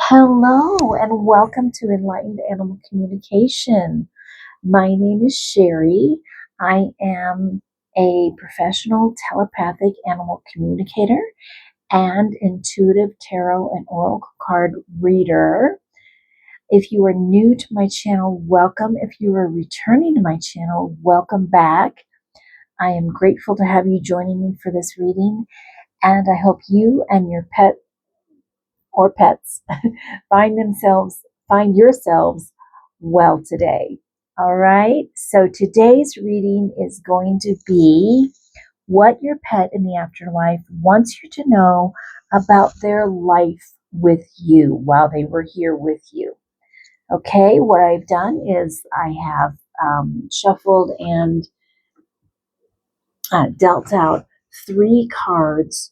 Hello and welcome to Enlightened Animal Communication. My name is Sherry. I am a professional telepathic animal communicator and intuitive tarot and oracle card reader. If you are new to my channel, welcome. If you are returning to my channel, welcome back. I am grateful to have you joining me for this reading, and I hope you and your pet or pets find yourselves well today. All right. So today's reading is going to be what your pet in the afterlife wants you to know about their life with you while they were here with you. Okay. What I've done is I have shuffled and dealt out 3 cards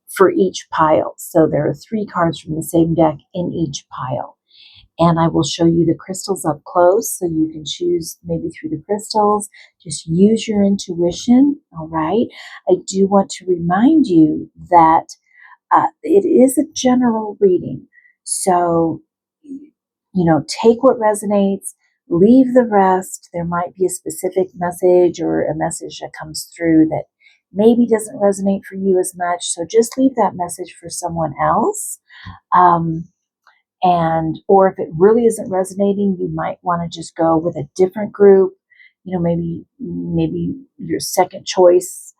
for each pile. So there are 3 cards from the same deck in each pile. And I will show you the crystals up close so you can choose maybe through the crystals. Just use your intuition, all right? I do want to remind you that it is a general reading. So, take what resonates, leave the rest. There might be a specific message or a message that comes through that maybe doesn't resonate for you as much. So just leave that message for someone else. Or if it really isn't resonating, you might want to just go with a different group. Maybe your second choice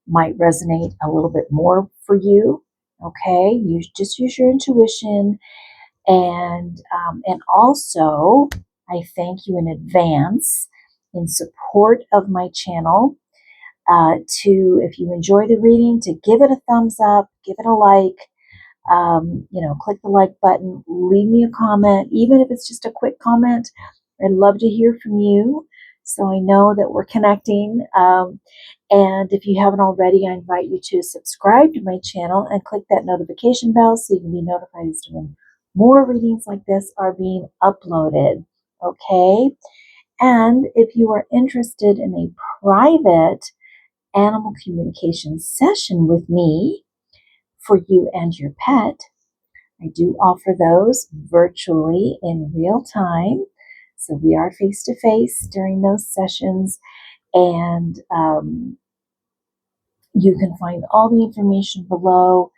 might resonate a little bit more for you. Okay, you just use your intuition, and also I thank you in advance in support of my channel. If you enjoy the reading, to give it a thumbs up, give it a like. Click the like button, leave me a comment, even if it's just a quick comment. I'd love to hear from you so I know that we're connecting. And if you haven't already, I invite you to subscribe to my channel and click that notification bell so you can be notified as to when more readings like this are being uploaded. Okay? And if you are interested in a private animal communication session with me, for you and your pet, I do offer those virtually in real time. So we are face to face during those sessions, and you can find all the information below.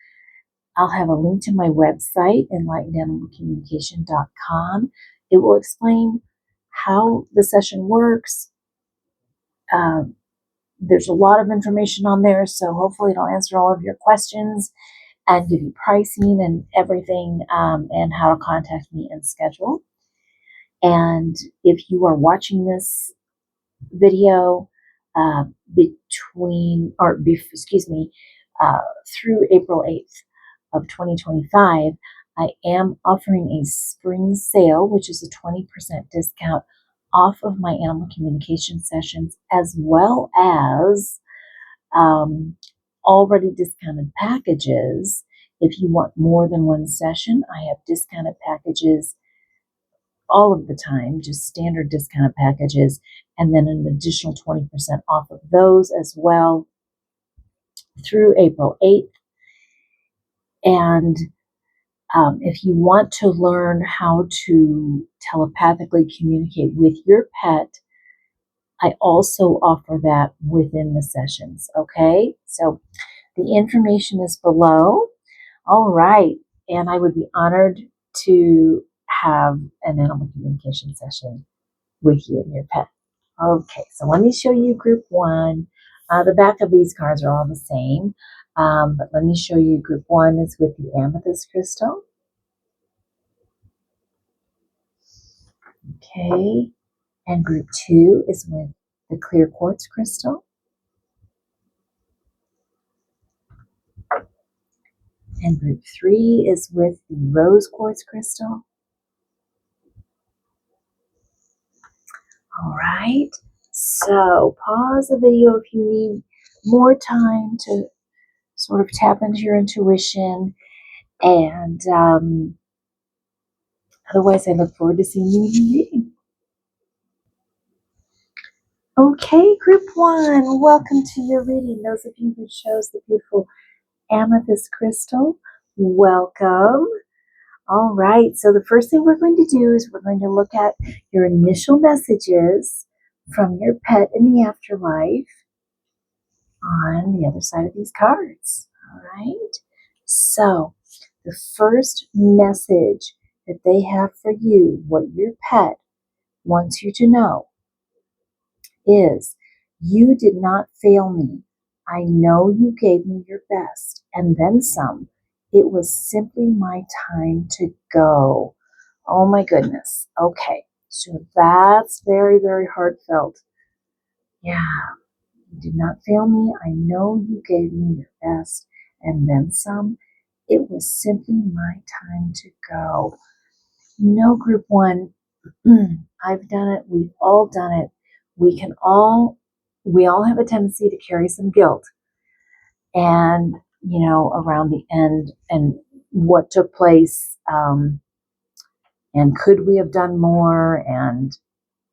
I'll have a link to my website, enlightenedanimalcommunication.com. It will explain how the session works. There's a lot of information on there, so hopefully it'll answer all of your questions and give you pricing and everything, and how to contact me and schedule. And if you are watching this video through April 8th of 2025, I am offering a spring sale, which is a 20% discount off of my animal communication sessions, as well as already discounted packages. If you want more than one session, I have discounted packages all of the time, just standard discounted packages, and then an additional 20% off of those as well through April 8th. And if you want to learn how to telepathically communicate with your pet, I also offer that within the sessions. Okay, so the information is below. All right, and I would be honored to have an animal communication session with you and your pet. Okay, so let me show you group 1. The back of these cards are all the same, but let me show you group 1 is with the Amethyst crystal. Okay, and group 2 is with the clear quartz crystal. And group 3 is with the rose quartz crystal. All right, so pause the video if you need more time to sort of tap into your intuition. And otherwise, I look forward to seeing you in the reading. Okay, group 1, welcome to your reading. Those of you who chose the beautiful amethyst crystal, welcome. All right, so the first thing we're going to do is we're going to look at your initial messages from your pet in the afterlife on the other side of these cards. All right, so the first message that they have for you, what your pet wants you to know, is you did not fail me. I know you gave me your best and then some. It was simply my time to go. Oh my goodness. Okay. So that's very, very heartfelt. Yeah. You did not fail me. I know you gave me your best and then some. It was simply my time to go. No, group one, I've done it. We've all done it. We all have a tendency to carry some guilt and, around the end and what took place, and could we have done more and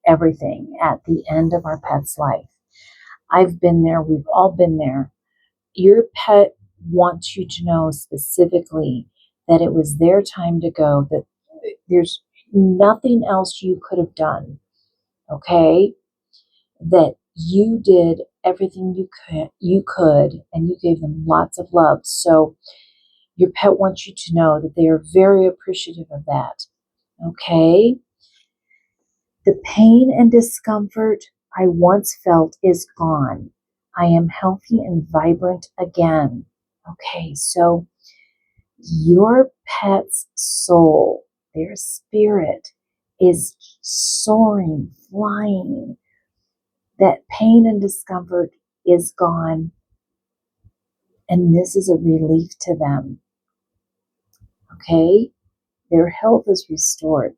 everything at the end of our pet's life. I've been there. We've all been there. Your pet wants you to know specifically that it was their time to go, that there's nothing else you could have done. Okay? That you did everything you could, and you gave them lots of love. So your pet wants you to know that they are very appreciative of that. Okay? The pain and discomfort I once felt is gone. I am healthy and vibrant again. Okay, so your pet's soul, their spirit, is soaring, flying. That pain and discomfort is gone, and this is a relief to them. Okay? Their health is restored,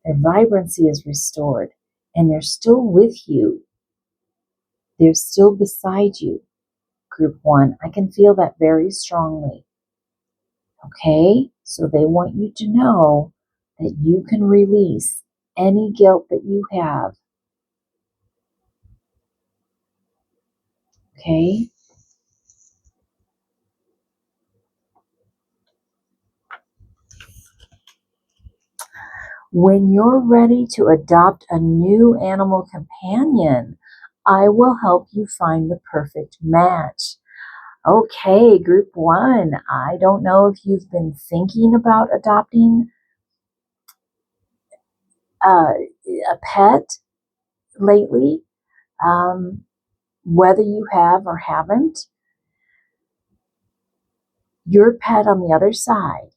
their vibrancy is restored, and they're still with you. They're still beside you, group one. I can feel that very strongly. Okay? So they want you to know that you can release any guilt that you have. Okay? When you're ready to adopt a new animal companion, I will help you find the perfect match. Okay, group one, I don't know if you've been thinking about adopting a pet lately, whether you have or haven't. Your pet on the other side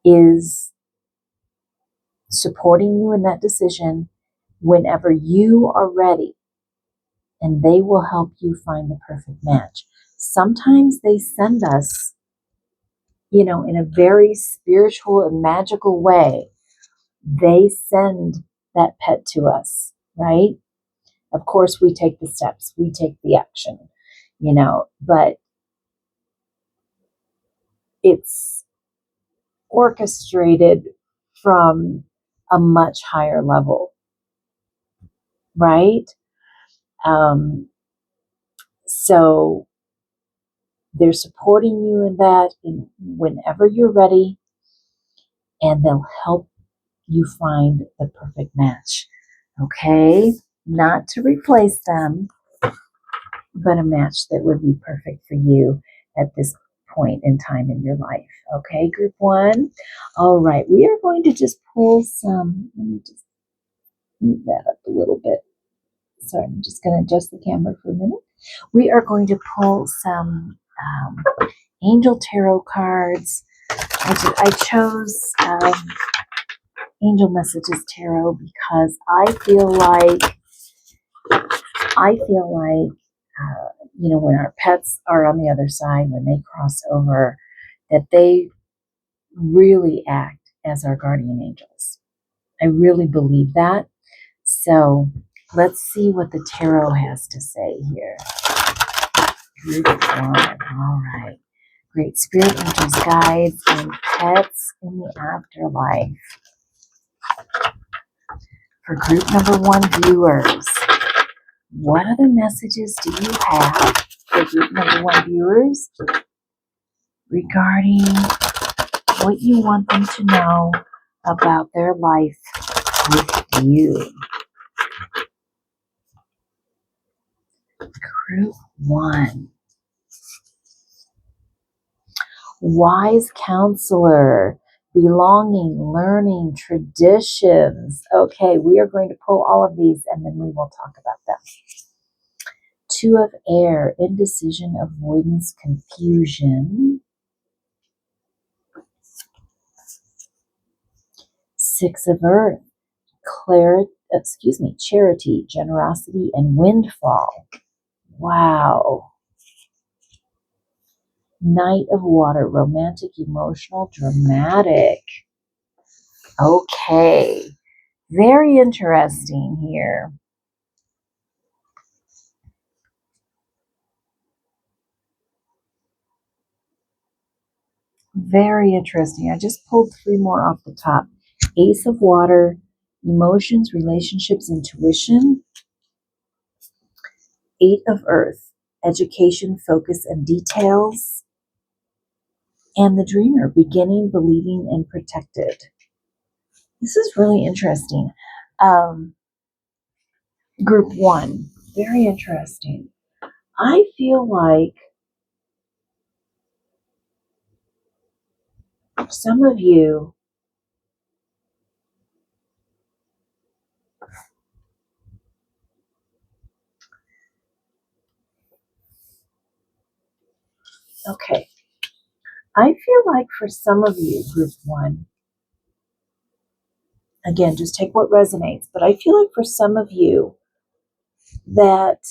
is supporting you in that decision whenever you are ready, and they will help you find the perfect match. Sometimes they send us, in a very spiritual and magical way, they send that pet to us, right? Of course, we take the steps, we take the action, but it's orchestrated from a much higher level, right? So they're supporting you in that whenever you're ready, and they'll help you find the perfect match. Okay? Not to replace them, but a match that would be perfect for you at this point in time in your life. Okay, group one? All right, we are going to just pull some, let me just move that up a little bit. Sorry, I'm just going to adjust the camera for a minute. We are going to pull some angel tarot cards. I chose Angel Messages Tarot because I feel like when our pets are on the other side, when they cross over, that they really act as our guardian angels. I really believe that. So let's see what the tarot has to say here. Group one. All right. Great spirit angels, guides, and pets in the afterlife. For group number one viewers, what other messages do you have for group number one viewers regarding what you want them to know about their life with you. Group 1. Wise counselor, belonging, learning, traditions. Okay, we are going to pull all of these and then we will talk about them. 2 of air, indecision, avoidance, confusion. 6 of earth, charity, generosity, and windfall. Wow. Knight of water, romantic, emotional, dramatic. Okay, very interesting here. Very interesting. I just pulled 3 more off the top. Ace of water, emotions, relationships, intuition. 8 of earth, education, focus, and details. And the dreamer, beginning, believing, and protected. This is really interesting. Group 1, very interesting. I feel like some of you okay. I feel like for some of you, group 1, again, just take what resonates, but I feel like for some of you that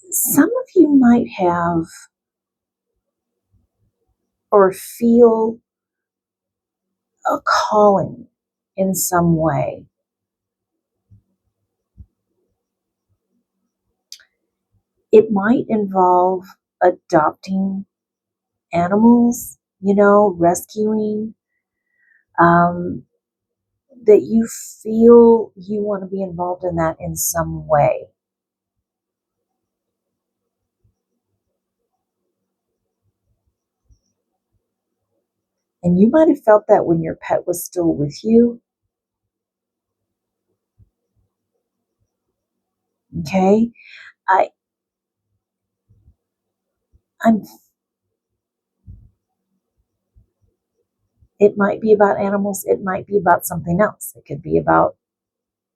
some of you might have or feel a calling in some way. It might involve adopting animals, rescuing, that you feel you want to be involved in that in some way. And you might have felt that when your pet was still with you. Okay? I'm It might be about animals, it might be about something else. It could be about,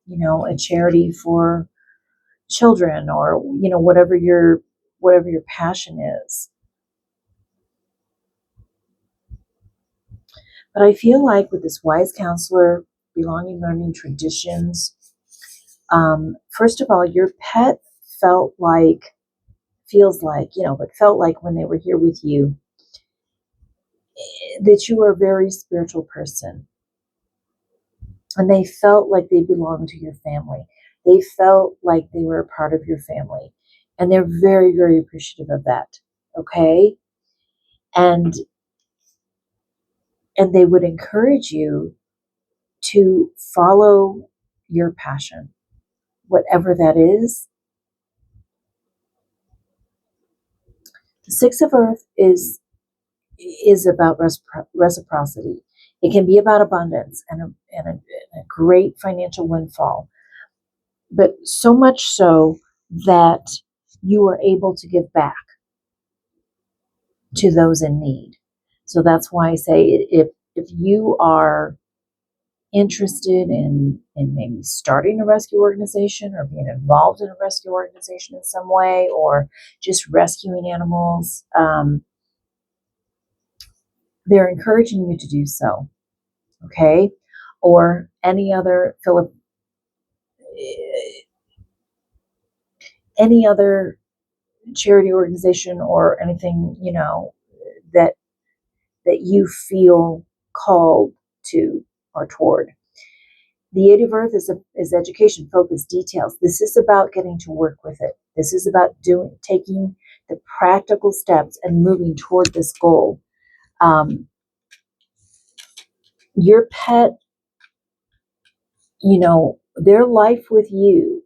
a charity for children or, whatever your passion is. But I feel like with this wise counselor, belonging, learning, traditions, first of all, your pet feels like, when they were here with you, that you are a very spiritual person. And they felt like they belonged to your family. They felt like they were a part of your family. And they're very, very appreciative of that. Okay? And they would encourage you to follow your passion, whatever that is. The 6 of earth is about reciprocity. It can be about abundance and a great financial windfall, but so much so that you are able to give back to those in need. So that's why I say if you are interested in maybe starting a rescue organization or being involved in a rescue organization in some way or just rescuing animals, they're encouraging you to do so. Okay? Or any other charity organization or anything, that you feel called to or toward. The 8 of earth is education, focus, details. This is about getting to work with it. This is about taking the practical steps and moving toward this goal. Your pet their life with you,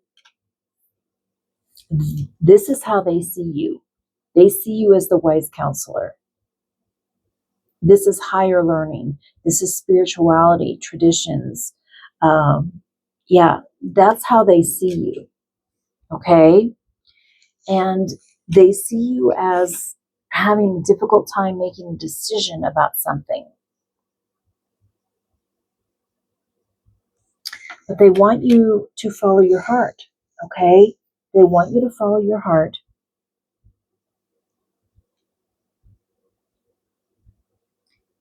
this is how they see you. They see you as the wise counselor. This is higher learning. This is spirituality, traditions. Yeah, that's how they see you. Okay? And they see you as having a difficult time making a decision about something. But they want you to follow your heart. Okay? They want you to follow your heart.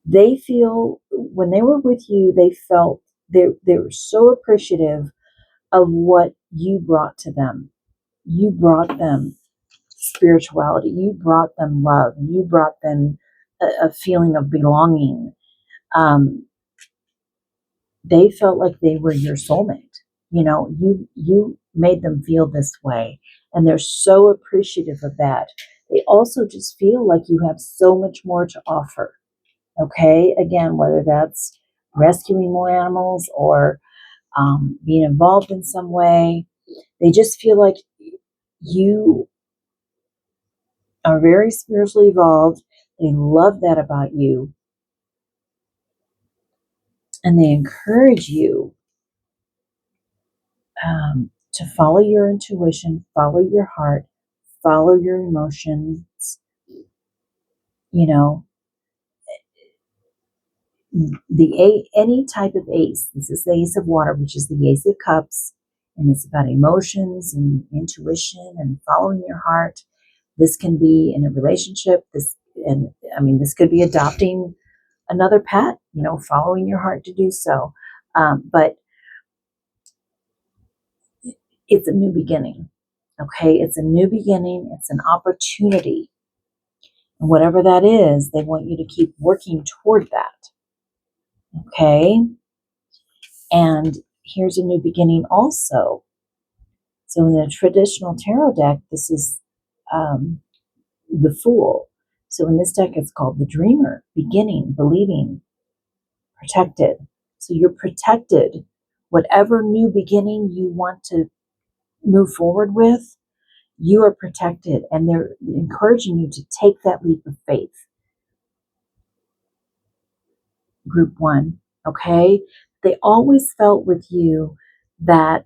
They feel, when they were with you, they felt they were so appreciative of what you brought to them. You brought them spirituality. You brought them love. You brought them a feeling of belonging. They felt like they were your soulmate. You made them feel this way, and they're so appreciative of that. They also just feel like you have so much more to offer. Okay, again, whether that's rescuing more animals or being involved in some way, they just feel like you are very spiritually evolved. They love that about you. And they encourage you to follow your intuition, follow your heart, follow your emotions. Any type of ace. This is the ace of water, which is the ace of cups, and it's about emotions and intuition and following your heart. This can be in a relationship. This could be adopting another pet. Following your heart to do so. But it's a new beginning. Okay, it's a new beginning. It's an opportunity, and whatever that is, they want you to keep working toward that. Okay. And here's a new beginning also. So in the traditional tarot deck, this is the Fool. So in this deck, it's called the Dreamer, beginning, believing, protected. So you're protected. Whatever new beginning you want to move forward with, you are protected. And they're encouraging you to take that leap of faith. Group 1, okay? They always felt with you that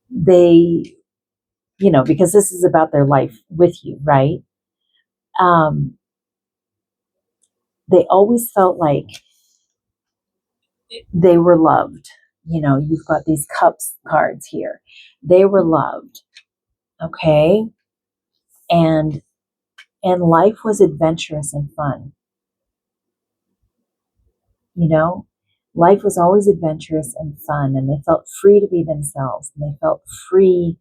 they, because this is about their life with you, right? They always felt like they were loved. You've got these cups cards here. They were loved, okay? And life was adventurous and fun. Life was always adventurous and fun, and they felt free to be themselves, and they felt free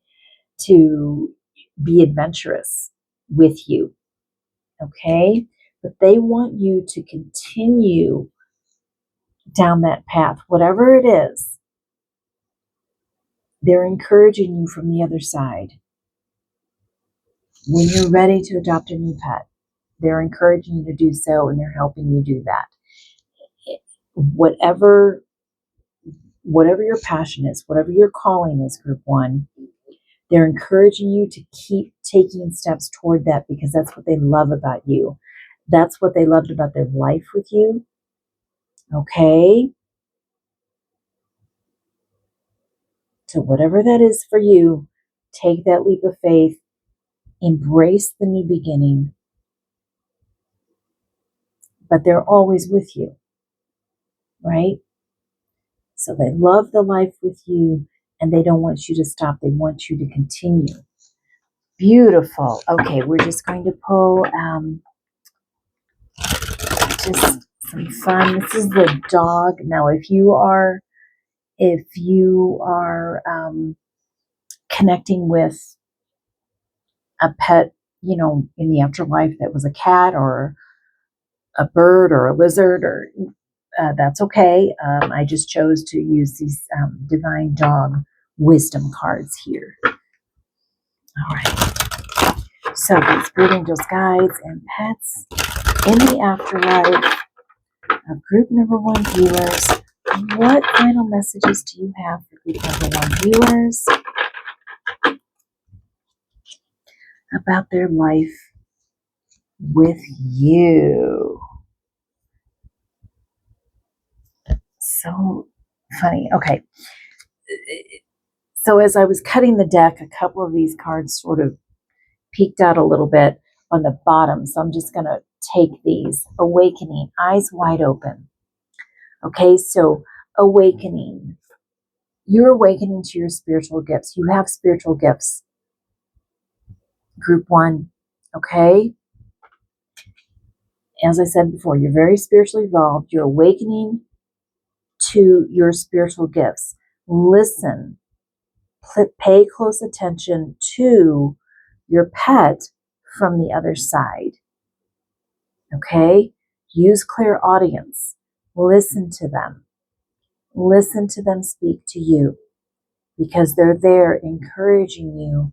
to be adventurous with you, okay? But they want you to continue down that path, whatever it is. They're encouraging you from the other side. When you're ready to adopt a new pet, they're encouraging you to do so, and they're helping you do that. Whatever your passion is, whatever your calling is, Group 1, they're encouraging you to keep taking steps toward that, because that's what they love about you. That's what they loved about their life with you. Okay? So whatever that is for you, take that leap of faith, embrace the new beginning, but they're always with you, right? So they love the life with you, and they don't want you to stop. They want you to continue. Beautiful. Okay, we're just going to pull just some fun. This is the dog. Now, if you are connecting with a pet, in the afterlife that was a cat or a bird or a lizard, or that's okay. I just chose to use these divine dog wisdom cards here. All right. So these spirit angels, guides, and pets in the afterlife of group number 1 viewers What final messages do you have for group number 1 viewers about their life with you? So funny. Okay. So as I was cutting the deck, a couple of these cards sort of peeked out a little bit on the bottom. So I'm just going to take these. Awakening, eyes wide open. Okay, so awakening. You're awakening to your spiritual gifts. You have spiritual gifts. Group 1. Okay. As I said before, you're very spiritually evolved. You're awakening to your spiritual gifts. Listen. Pay close attention to your pet from the other side. Okay? Use clear audience. Listen to them. Listen to them speak to you because they're there encouraging you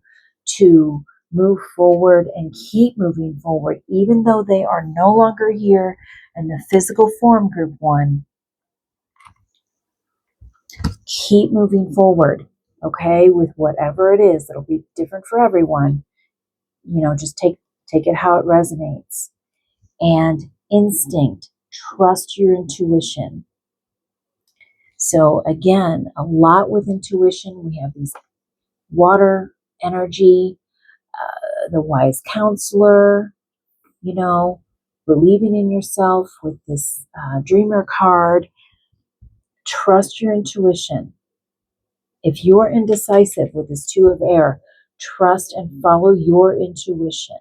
to move forward and keep moving forward, even though they are no longer here in the physical form, group 1. Keep moving forward, okay, with whatever it is. It'll be different for everyone. Just take it how it resonates. And instinct, trust your intuition. So again, a lot with intuition. We have these water energy, the wise counselor, believing in yourself with this dreamer card. Trust your intuition. If you're indecisive with this 2 of air, trust and follow your intuition.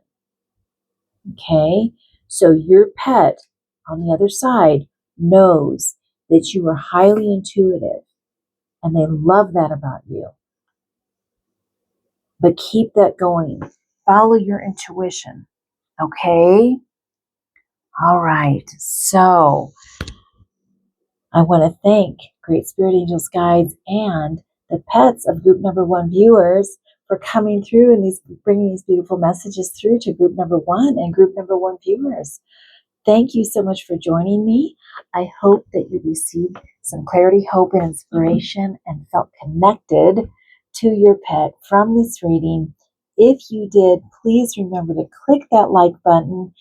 Okay? So your pet on the other side knows that you are highly intuitive and they love that about you. But keep that going. Follow your intuition. Okay? All right. So I want to thank Great Spirit Angels, Guides, and the pets of group number 1 viewers for coming through and bringing these beautiful messages through to group number 1 and group number 1 viewers. Thank you so much for joining me. I hope that you received some clarity, hope, and inspiration and felt connected to your pet from this reading. If you did, please remember to click that like button.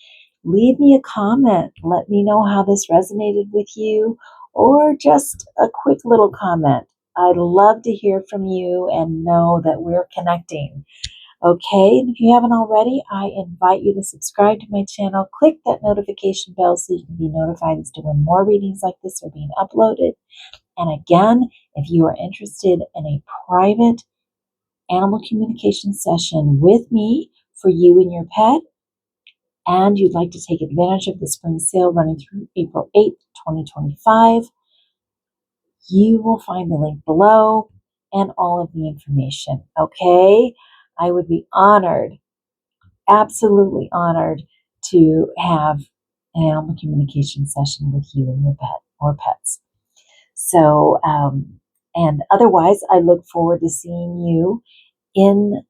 Leave me a comment. Let me know how this resonated with you, or just a quick little comment. I'd love to hear from you and know that we're connecting. Okay, and if you haven't already, I invite you to subscribe to my channel. Click that notification bell so you can be notified as to when more readings like this are being uploaded. And again, if you are interested in a private animal communication session with me for you and your pet, and you'd like to take advantage of the spring sale running through April 8th, 2025, you will find the link below and all of the information. Okay, I would be honored, absolutely honored, to have an animal communication session with you and your pet or pets. So, and otherwise, I look forward to seeing you in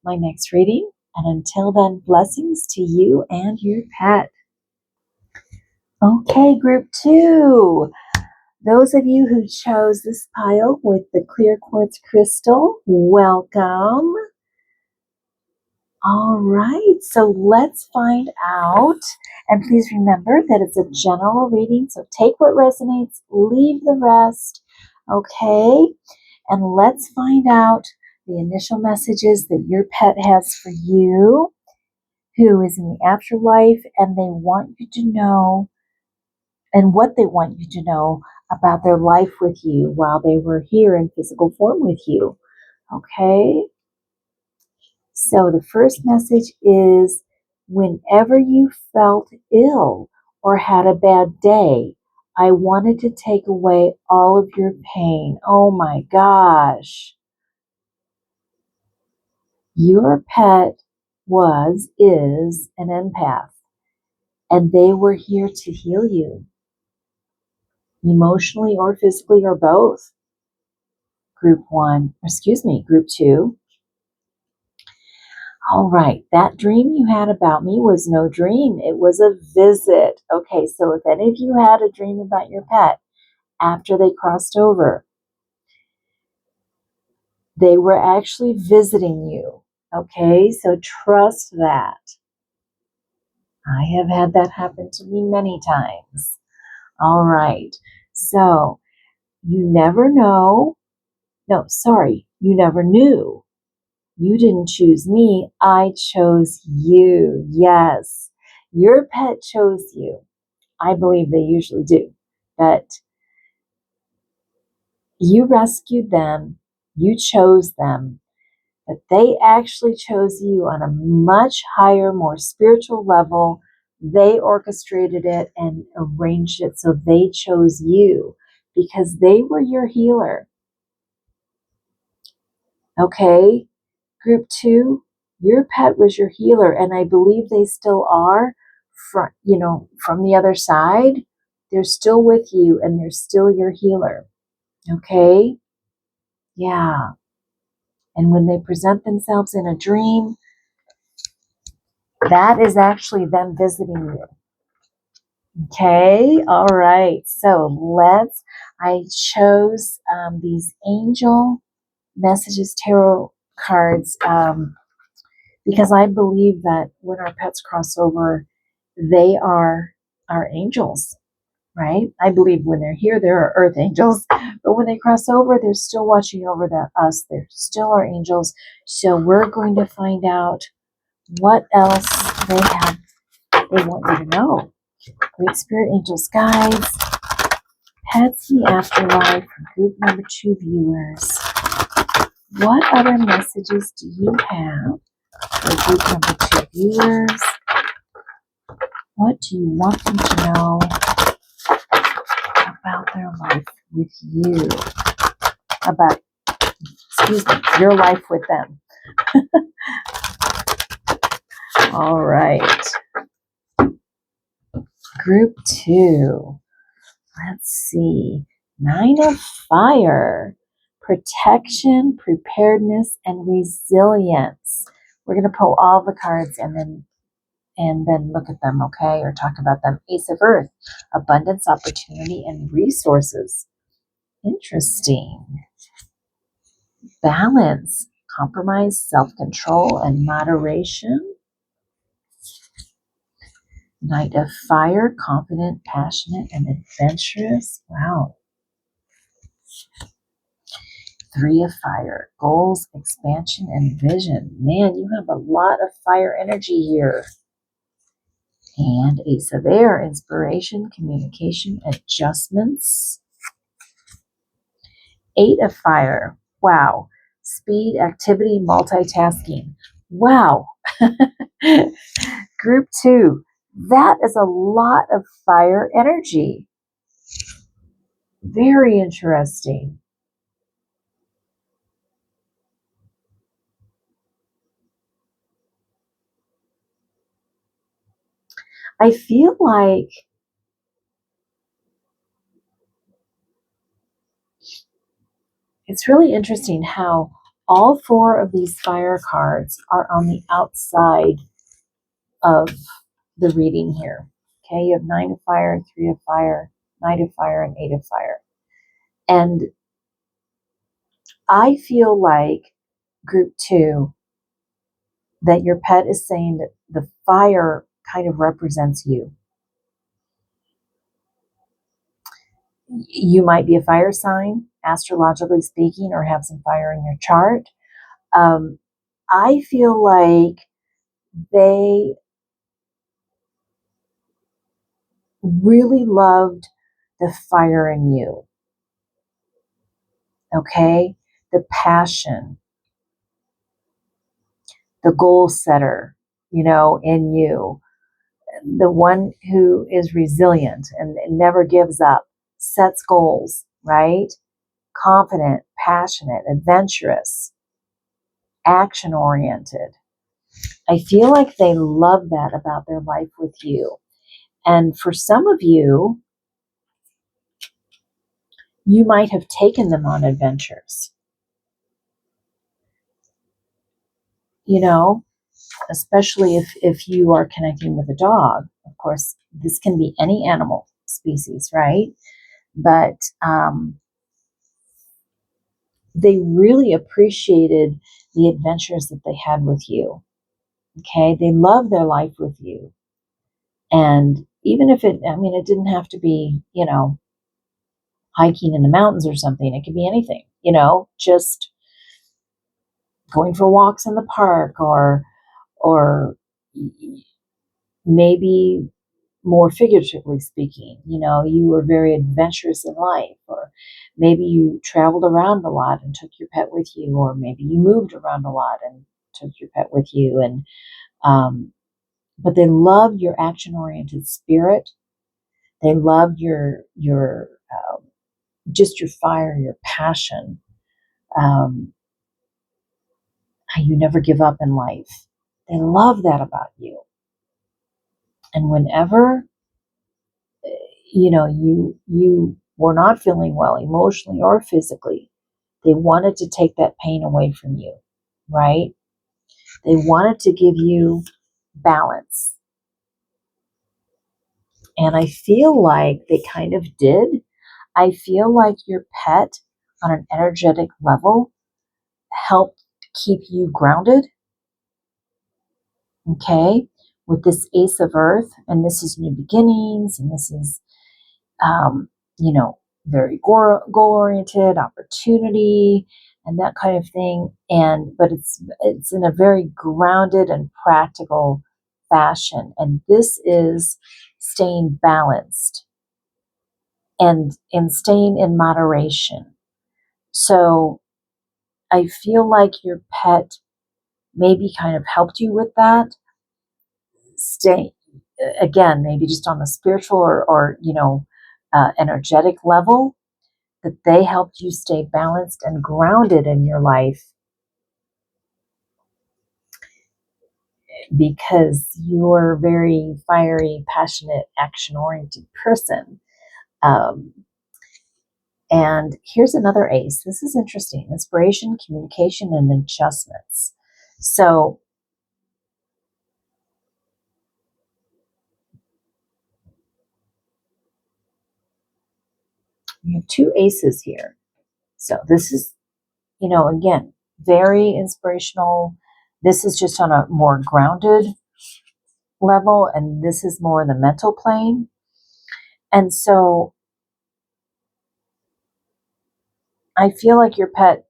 my next reading. And until then, blessings to you and your pet. Okay, group 2. Those of you who chose this pile with the clear quartz crystal, welcome. All right, so let's find out. And please remember that it's a general reading, so take what resonates, leave the rest, okay? And let's find out the initial messages that your pet has for you, who is in the afterlife, and they want you to know, and what they want you to know about their life with you while they were here in physical form with you, okay? So the first message is, whenever you felt ill or had a bad day, I wanted to take away all of your pain. Oh my gosh. Your pet is an empath, and they were here to heal you, emotionally or physically or both. Group 2. All right, that dream you had about me was no dream. It was a visit. Okay, so if any of you had a dream about your pet after they crossed over, they were actually visiting you. Okay, so trust that. I have had that happen to me many times. All right, so you never know. No, sorry, you never knew. You didn't choose me, I chose you. Yes, your pet chose you. I believe they usually do. But you rescued them, you chose them, but they actually chose you on a much higher, more spiritual level. They orchestrated it and arranged it so they chose you because they were your healer. Okay? Group 2, your pet was your healer, and I believe they still are. From the other side, they're still with you and they're still your healer. Okay? Yeah. And when they present themselves in a dream, that is actually them visiting you. Okay, all right. So I chose these angel messages tarot cards because I believe that when our pets cross over, they are our angels, right? I believe when they're here, they're our earth angels, but when they cross over, they're still watching over us. They're still our angels. So we're going to find out what else they want you to know. Great Spirit Angels Guides, Pets in the Afterlife for group number 2 viewers. What other messages do you have for group number 2 viewers? What do you want them to know about their life with you? Your life with them. All right. Group 2. Let's see. 9 of Fire. Protection, preparedness, and resilience. We're going to pull all the cards and then look at them, okay? Or talk about them. Ace of Earth. Abundance, opportunity, and resources. Interesting. Balance. Compromise, self-control, and moderation. Knight of Fire. Confident, passionate, and adventurous. Wow. 3 of Fire, goals, expansion, and vision. Man, you have a lot of fire energy here. And Ace of Air, inspiration, communication, adjustments. 8 of Fire, wow. Speed, activity, multitasking. Wow. Group 2, that is a lot of fire energy. Very interesting. I feel like it's really interesting how all 4 of these fire cards are on the outside of the reading here. Okay, you have 9 of Fire, 3 of Fire, Knight of Fire, and 8 of Fire. And I feel like group 2, that your pet is saying that the fire kind of represents you. You might be a fire sign, astrologically speaking, or have some fire in your chart. I feel like they really loved the fire in you. Okay? The passion, the goal setter, in you. The one who is resilient and never gives up, sets goals, right? Confident, passionate, adventurous, action oriented. I feel like they love that about their life with you. And for some of you, you might have taken them on adventures. Especially if you are connecting with a dog. Of course, this can be any animal species, right? but they really appreciated the adventures that they had with you. Okay, they love their life with you. And even if it didn't have to be, hiking in the mountains or something. It could be anything, just going for walks in the park, or maybe more figuratively speaking, you were very adventurous in life, or maybe you traveled around a lot and took your pet with you, or maybe you moved around a lot and took your pet with you. And but they love your action-oriented spirit. They love your just your fire, your passion, how you never give up in life. They love that about you. And whenever you were not feeling well emotionally or physically, they wanted to take that pain away from you, right? They wanted to give you balance. And I feel like they kind of did. I feel like your pet, on an energetic level, helped keep you grounded, okay? With this Ace of Earth, and this is new beginnings, and this is, um, very goal-oriented, opportunity, and that kind of thing. But it's in a very grounded and practical fashion. And this is staying balanced and staying in moderation. So I feel like your pet maybe kind of helped you with that. Stay again, maybe just on a spiritual or energetic level, that they helped you stay balanced and grounded in your life, because you're a very fiery, passionate, action-oriented person. Um, and here's another ace. This is interesting. Inspiration, communication, and adjustments. So you have two aces here. So this is, again, very inspirational. This is just on a more grounded level, and this is more the mental plane. And so I feel like your pet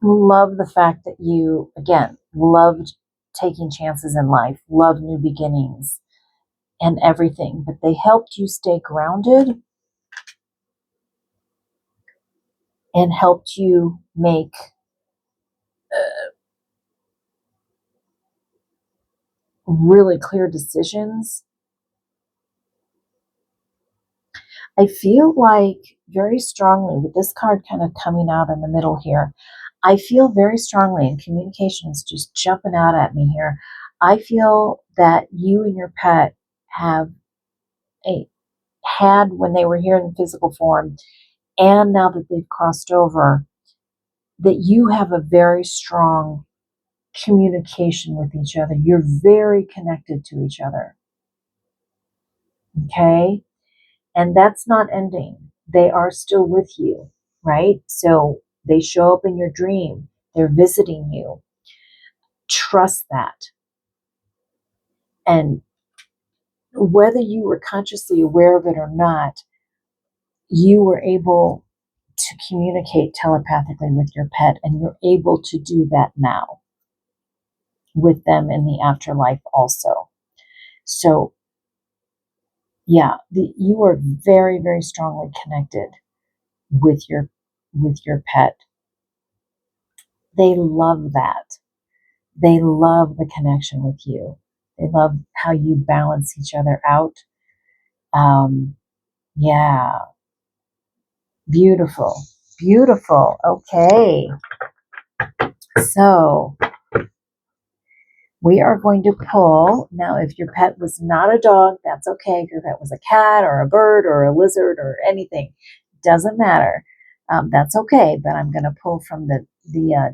loved the fact that you, again, loved taking chances in life, loved new beginnings and everything, but they helped you stay grounded and helped you make really clear decisions. I feel like very strongly, with this card kind of coming out in the middle here, I feel very strongly, and communication is just jumping out at me here. I feel that you and your pet have had when they were here in physical form, and now that they've crossed over, that you have a very strong communication with each other. You're very connected to each other. Okay? And that's not ending. They are still with you, right? So they show up in your dream. They're visiting you. Trust that. And whether you were consciously aware of it or not, you were able to communicate telepathically with your pet, and you're able to do that now with them in the afterlife also. So yeah, you are very, very strongly connected with your pet. They love that. They love the connection with you. They love how you balance each other out. Yeah, beautiful, beautiful. Okay, so we are going to pull. Now, if your pet was not a dog, that's okay. If your pet was a cat or a bird or a lizard or anything, doesn't matter. That's okay. But I'm going to pull from the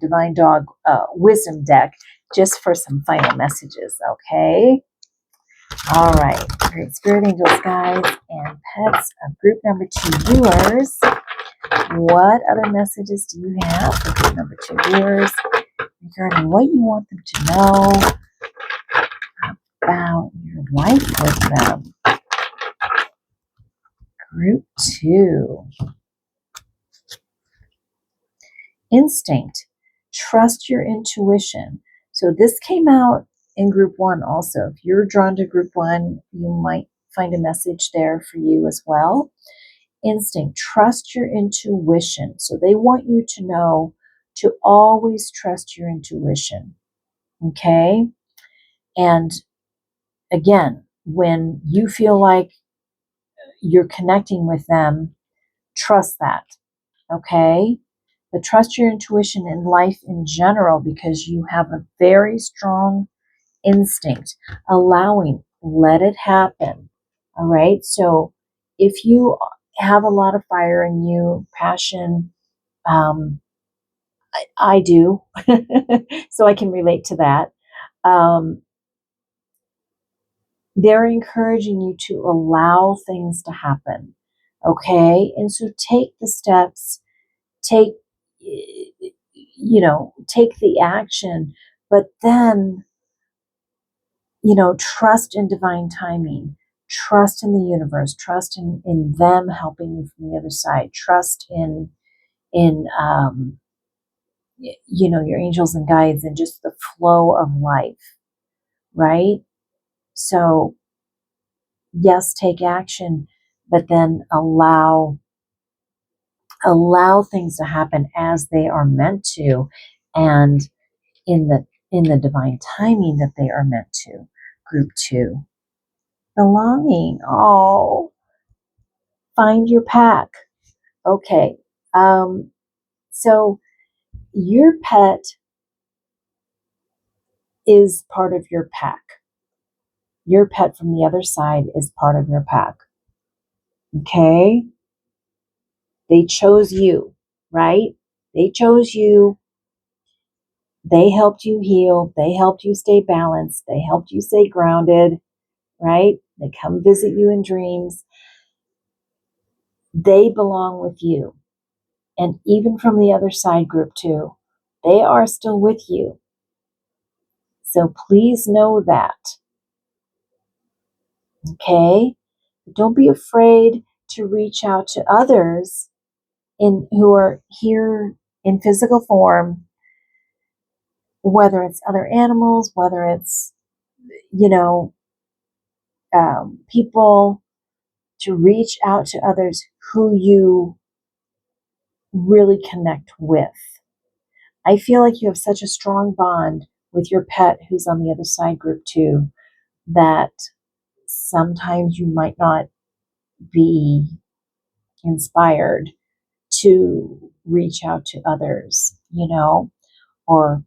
Divine Dog Wisdom deck just for some final messages. Okay. All right, great spirit angels, guides, and pets of group number 2 viewers. What other messages do you have for group number 2 viewers regarding what you want them to know about your life with them? Group 2. Instinct. Trust your intuition. So this came out in group 1 also. If you're drawn to group 1, you might find a message there for you as well. Instinct. Trust your intuition. So they want you to know to always trust your intuition. Okay? And again, when you feel like you're connecting with them, trust that. Okay? But trust your intuition in life in general because you have a very strong instinct. Let it happen. All right? So if you have a lot of fire in you, passion, I do, so I can relate to that. They're encouraging you to allow things to happen. Okay? And so take the steps, take the action, but then, trust in divine timing, trust in the universe, trust in them helping you from the other side, trust in your angels and guides and just the flow of life, right? So, yes, take action, but then allow things to happen as they are meant to, and in the divine timing that they are meant to. Group 2, belonging. Oh, find your pack. Okay. So your pet is part of your pack. Your pet from the other side is part of your pack. Okay? They chose you, right? They chose you. They helped you heal. They helped you stay balanced. They helped you stay grounded, right? They come visit you in dreams. They belong with you. And even from the other side, group 2, they are still with you. So please know that. Okay? Don't be afraid to reach out to others who are here in physical form, whether it's other animals, whether it's, people, to reach out to others who you really connect with. I feel like you have such a strong bond with your pet who's on the other side, group 2, that sometimes you might not be inspired to reach out to others, or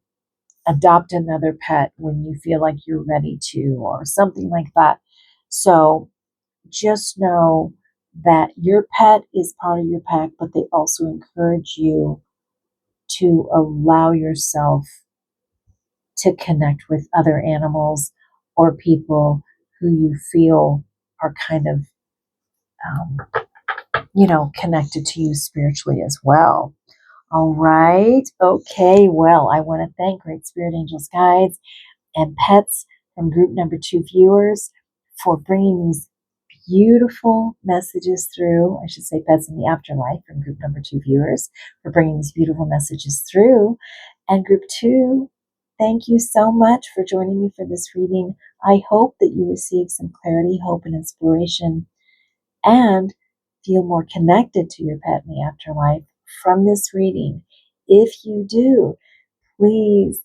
adopt another pet when you feel like you're ready to, or something like that. So just know that your pet is part of your pack, but they also encourage you to allow yourself to connect with other animals or people who you feel are kind of, connected to you spiritually as well. All right. Okay. Well, I want to thank Great Spirit Angels, Guides, and Pets from group number 2 viewers for bringing these beautiful messages through. I should say Pets in the Afterlife from group number 2 viewers for bringing these beautiful messages through. And group 2, thank you so much for joining me for this reading. I hope that you receive some clarity, hope, and inspiration, and feel more connected to your pet in the afterlife from this reading. If you do, please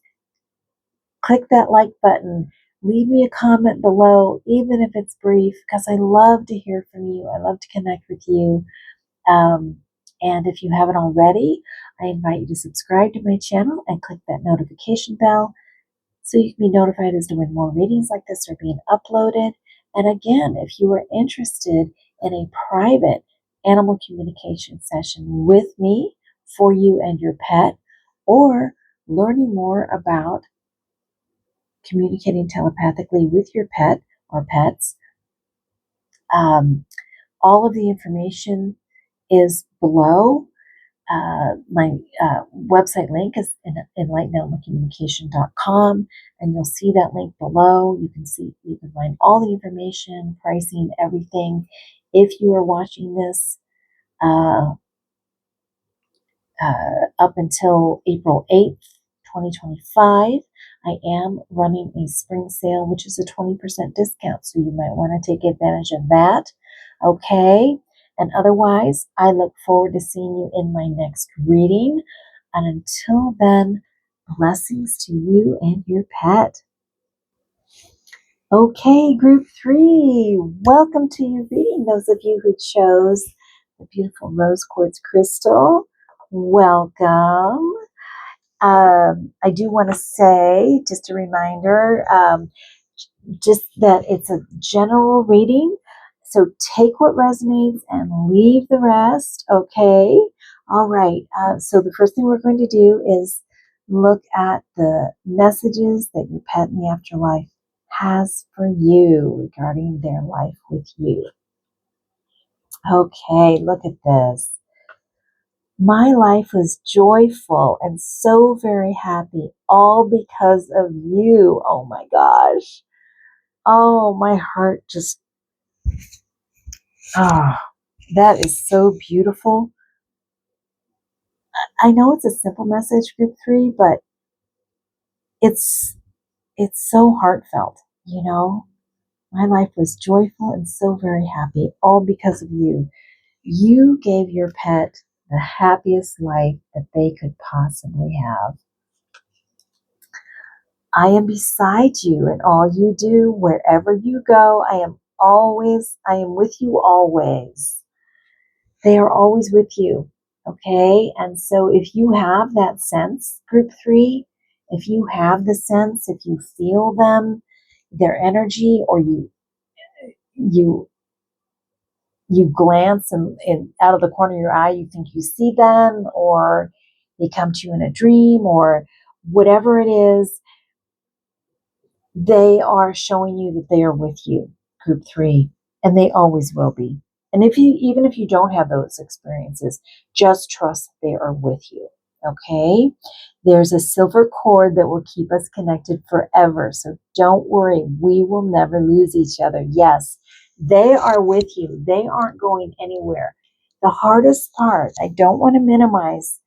click that like button. Leave me a comment below, even if it's brief, because I love to hear from you. I love to connect with you. And if you haven't already, I invite you to subscribe to my channel and click that notification bell so you can be notified as to when more readings like this are being uploaded. And again, if you are interested in a private animal communication session with me for you and your pet, or learning more about communicating telepathically with your pet or pets. All of the information is below. My website link is enlightenedanimalcommunication.com, and you'll see that link below. You can find all the information, pricing, everything. If you are watching this uh, up until April 8th, 2025, I am running a spring sale, which is a 20% discount. So you might want to take advantage of that. Okay. And otherwise, I look forward to seeing you in my next reading. And until then, blessings to you and your pet. Okay, group 3, welcome to your reading. Those of you who chose the beautiful rose quartz crystal, welcome. I do want to say, just a reminder, just that it's a general reading. So take what resonates and leave the rest, okay? All right, so the first thing we're going to do is look at the messages that your pet in the afterlife has for you regarding their life with you. Okay, look at this. My life was joyful and so very happy, all because of you. Oh my gosh. Oh, my heart just, ah, that is so beautiful. I know it's a simple message, group 3, but it's so heartfelt, you know. My life was joyful and so very happy, all because of you. You gave your pet the happiest life that they could possibly have. I am beside you in all you do, wherever you go. I am with you always. They are always with you. Okay. And so if you have that sense, group 3, if you have the sense, if you feel them, their energy, or you glance and out of the corner of your eye, you think you see them, or they come to you in a dream, or whatever it is, they are showing you that they are with you, group 3, and they always will be. And even if you don't have those experiences, just trust that they are with you. Okay? There's a silver cord that will keep us connected forever. So don't worry, we will never lose each other. Yes, they are with you. They aren't going anywhere. The hardest part, I don't want to minimize,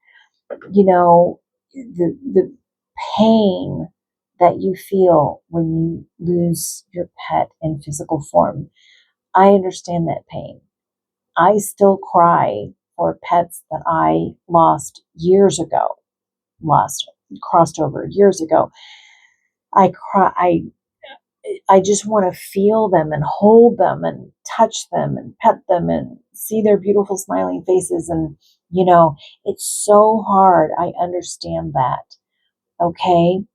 the pain that you feel when you lose your pet in physical form. I understand that pain. I still cry for pets that I lost years ago, crossed over years ago. I cry. I just want to feel them and hold them and touch them and pet them and see their beautiful smiling faces. And, it's so hard. I understand that. Okay.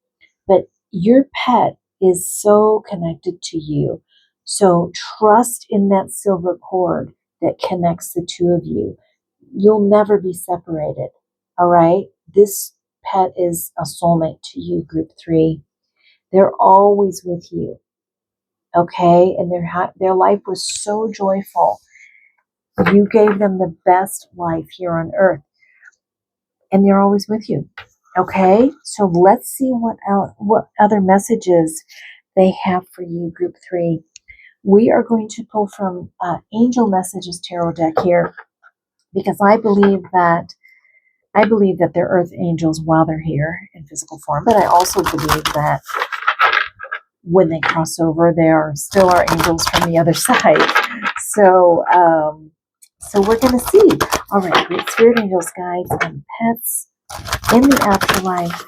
But your pet is so connected to you. So trust in that silver cord that connects the two of you. You'll never be separated. All right. This pet is a soulmate to you, group 3. They're always with you. Okay. And their life was so joyful. You gave them the best life here on earth, and they're always with you. Okay. So let's see what other messages they have for you, group 3. We are going to pull from Angel Messages Tarot deck here, because I believe that they're earth angels while they're here in physical form, but I also believe that when they cross over, they are still our angels from the other side. So, so we're going to see. All right, great spirit angels, guides, and pets in the afterlife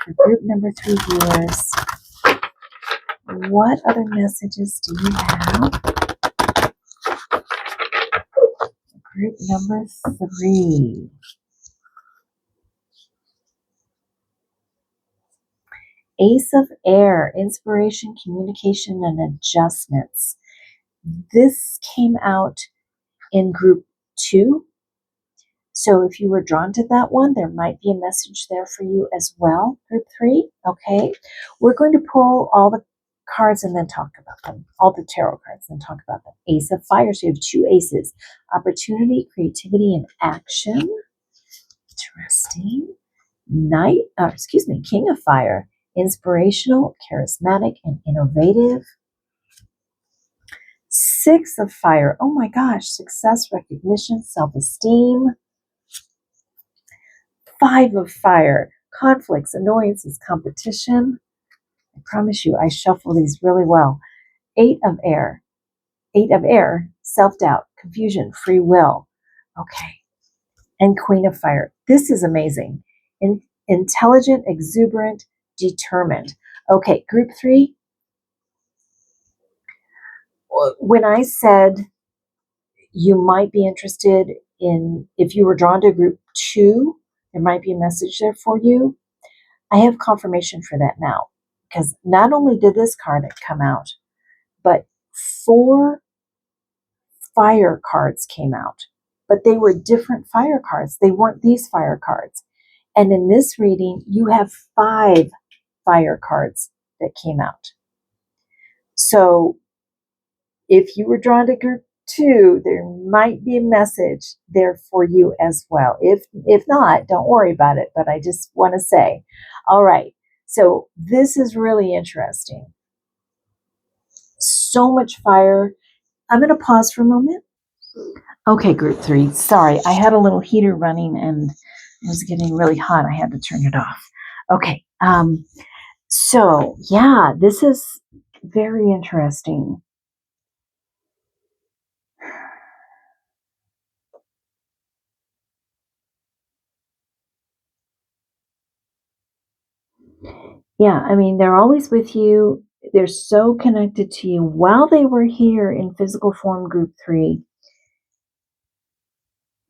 for group number 3 viewers. What other messages do you have? Group number 3. Ace of Air, inspiration, communication, and adjustments. This came out in group 2. So if you were drawn to that one, there might be a message there for you as well, group 3. Okay. We're going to pull all the cards and then talk about them. All the tarot cards and talk about them. Ace of Fire. So you have 2 aces. Opportunity, creativity, and action. Interesting. King of Fire. Inspirational, charismatic, and innovative. 6 of Fire. Oh my gosh. Success, recognition, self-esteem. 5 of Fire. Conflicts, annoyances, competition. I promise you, I shuffle these really well. 8 of Air. 8 of Air. Self-doubt, confusion, free will. Okay. And Queen of Fire. This is amazing. Intelligent, exuberant, determined. Okay, group 3. When I said you might be interested in, if you were drawn to group 2, there might be a message there for you. I have confirmation for that now, because not only did this card come out, but 4 fire cards came out, but they were different fire cards. They weren't these fire cards. And in this reading, you have 5 fire cards that came out. So if you were drawn to group 2, there might be a message there for you as well. If not, don't worry about it, but I just want to say, all right, so this is really interesting. So much fire. I'm going to pause for a moment. Okay, group 3. Sorry, I had a little heater running and it was getting really hot. I had to turn it off. Okay. So yeah, this is very interesting. Yeah, I mean, they're always with you. They're so connected to you. While they were here in physical form, group 3,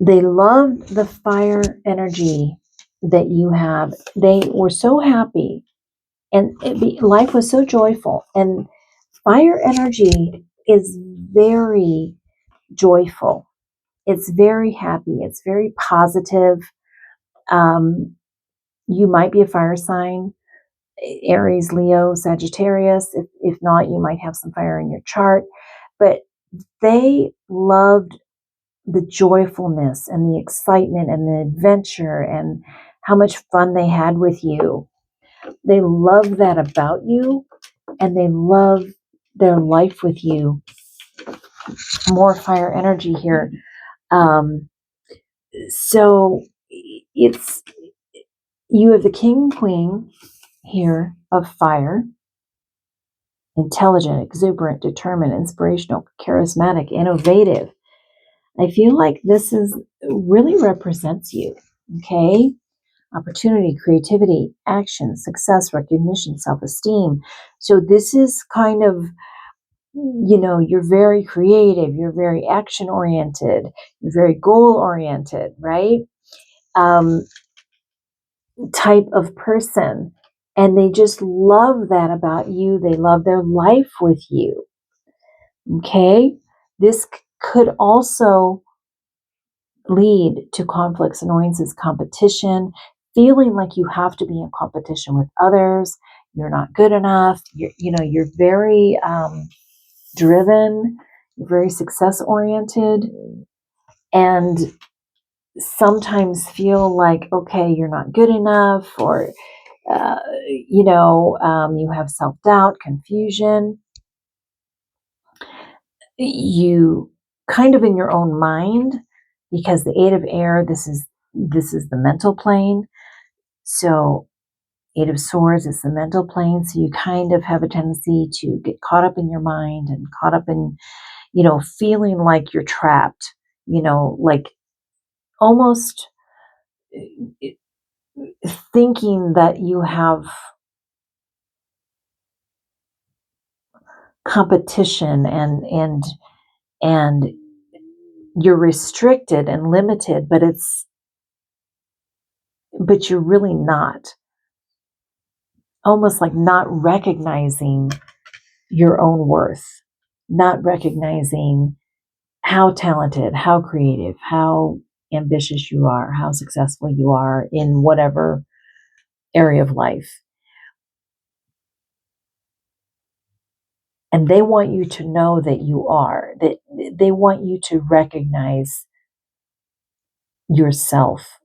they loved the fire energy that you have. They were so happy, and life was so joyful. And fire energy is very joyful. It's very happy. It's very positive. You might be a fire sign. Aries, Leo, Sagittarius. If not, you might have some fire in your chart. But they loved the joyfulness and the excitement and the adventure and how much fun they had with you. They love that about you, and they love their life with you. More fire energy here. So it's, you have the king and queen here of fire. Intelligent, exuberant, determined, inspirational, charismatic, innovative. I feel like this is really represents you. Okay. Opportunity, creativity, action, success, recognition, self-esteem. So this is kind of, you're very creative, you're very action oriented, you're very goal oriented, right? Type of person. And they just love that about you. They love their life with you. Okay. This could also lead to conflicts, annoyances, competition, feeling like you have to be in competition with others. You're not good enough. You're very driven, very success oriented, and sometimes feel like, okay, you're not good enough, or you have self-doubt, confusion. You kind of in your own mind, because the 8 of Air, this is the mental plane. So 8 of Swords is the mental plane. So you kind of have a tendency to get caught up in your mind and caught up in, feeling like you're trapped, like almost thinking that you have competition and you're restricted and limited, but you're really not. Almost like not recognizing your own worth, not recognizing how talented, how creative, how ambitious you are, how successful you are in whatever area of life. And they want you to know that you are, that they want you to recognize yourself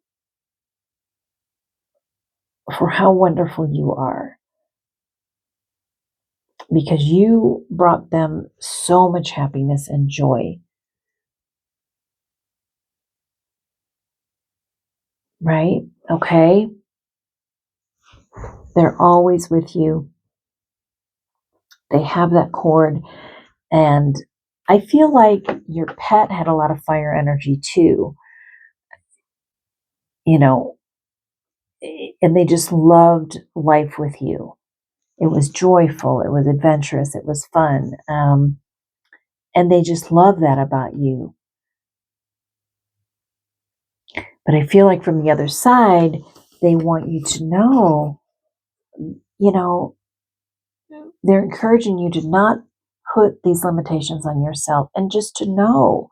for how wonderful you are, because you brought them so much happiness and joy, right? Okay. They're always with you. They have that cord. And I feel like your pet had a lot of fire energy too, you know, and they just loved life with you. It was joyful, it was adventurous, it was fun. And they just love that about you. But I feel like from the other side, they want you to know, you know, they're encouraging you to not put these limitations on yourself and just to know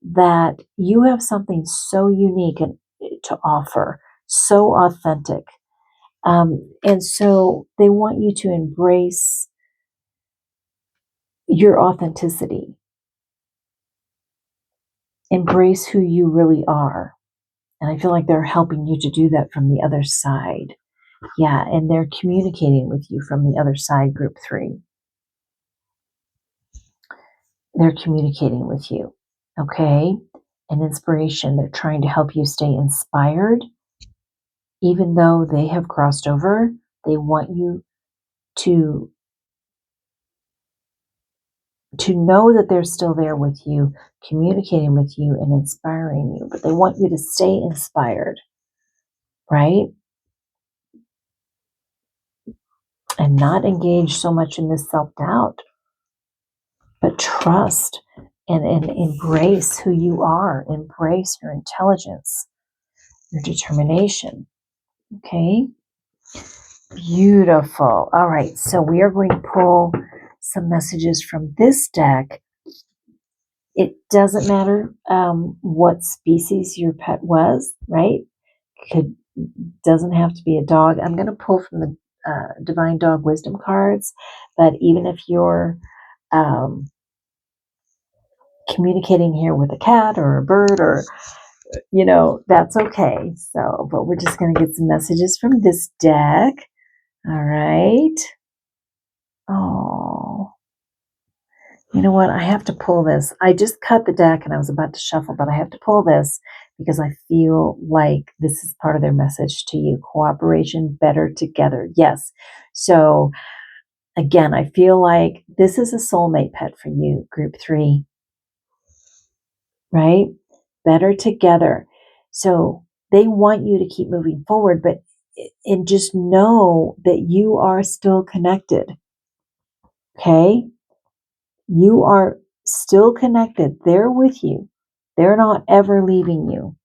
that you have something so unique and to offer, so authentic. And so they want you to embrace your authenticity, embrace who you really are. And I feel like they're helping you to do that from the other side. Yeah, and they're communicating with you from the other side, group 3. They're communicating with you, okay? And inspiration, they're trying to help you stay inspired. Even though they have crossed over, they want you to know that they're still there with you, communicating with you and inspiring you, but they want you to stay inspired, right? And not engage so much in this self-doubt, but trust and embrace who you are, embrace your intelligence, your determination. Okay? Beautiful. All right, so we are going to pull some messages from this deck. It doesn't matter what species your pet was, right? Doesn't have to be a dog. I'm going to pull from the Divine Dog Wisdom cards, but even if you're communicating here with a cat or a bird or that's okay. So, but we're just going to get some messages from this deck. All right. Oh, you know what? I have to pull this. I just cut the deck and I was about to shuffle, but I have to pull this because I feel like this is part of their message to you. Cooperation, better together. Yes. So again, I feel like this is a soulmate pet for you, group 3, right? Better together. So they want you to keep moving forward, but and just know that you are still connected. Okay? You are still connected. They're with you. They're not ever leaving you.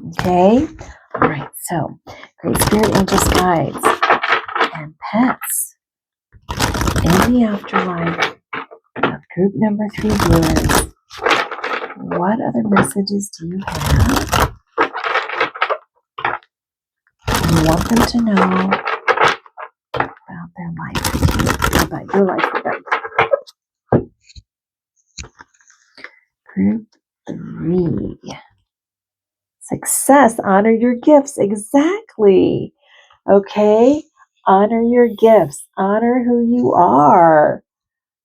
Okay? All right. So, great spirit angels, guides, and pets in the afterlife of group number 3 viewers. What other messages do you have? You want them to know about their life, about your life with them. Group 3. Success. Honor your gifts. Exactly. Okay? Honor your gifts. Honor who you are.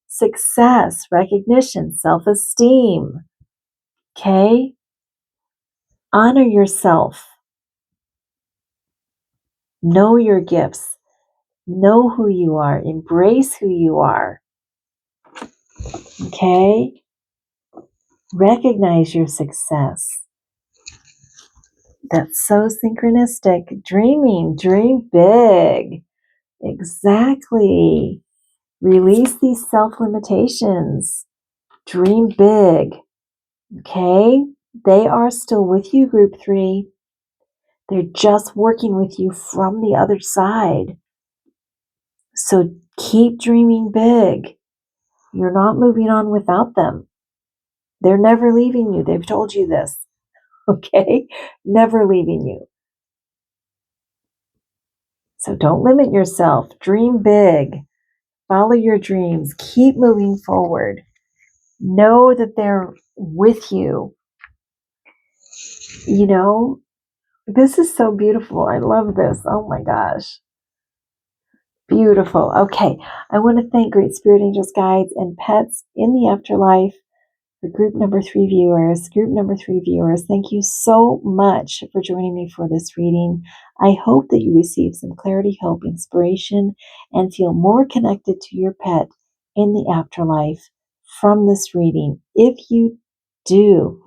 Success, recognition, self-esteem. Okay? Honor yourself. Know your gifts. Know who you are. Embrace who you are. Okay? Recognize your success. That's so synchronistic. Dreaming. Dream big. Exactly. Release these self-limitations. Dream big. Okay? They are still with you, group 3. They're just working with you from the other side. So keep dreaming big. You're not moving on without them. They're never leaving you. They've told you this. Okay? Never leaving you. So don't limit yourself. Dream big. Follow your dreams. Keep moving forward. Know that they're with you. You know, this is so beautiful. I love this. Oh my gosh. Beautiful. Okay. I want to thank Great Spirit Angels, Guides, and Pets in the Afterlife for group number 3 viewers. Group number 3 viewers, thank you so much for joining me for this reading. I hope that you receive some clarity, hope, inspiration, and feel more connected to your pet in the afterlife from this reading. If you do,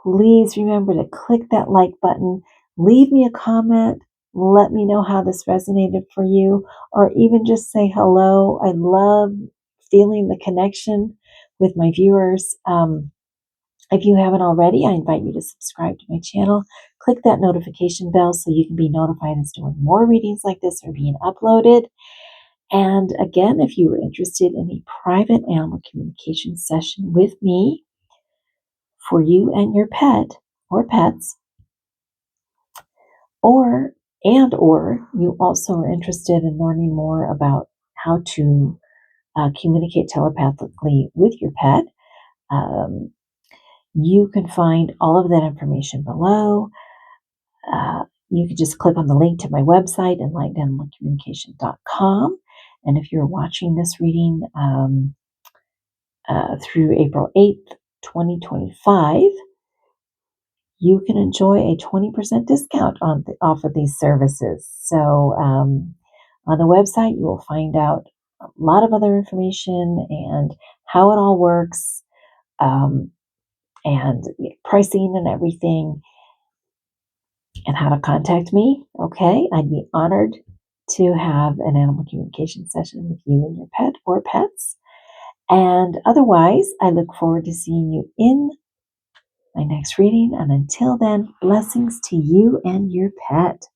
please remember to click that like button, leave me a comment, let me know how this resonated for you, or even just say hello. I love feeling the connection with my viewers. If you haven't already, I invite you to subscribe to my channel. Click that notification bell so you can be notified as to when more readings like this are being uploaded. And again, if you are interested in a private animal communication session with me for you and your pet or pets, or you also are interested in learning more about how to communicate telepathically with your pet, um, you can find all of that information below. You can just click on the link to my website, enlightenedanimalcommunication.com. And if you're watching this reading through April 8th, 2025, you can enjoy a 20% discount off of these services. So on the website, you will find out a lot of other information and how it all works, and pricing and everything, and how to contact me. Okay, I'd be honored to have an animal communication session with you and your pet or pets. And otherwise, I look forward to seeing you in my next reading. And until then, blessings to you and your pet.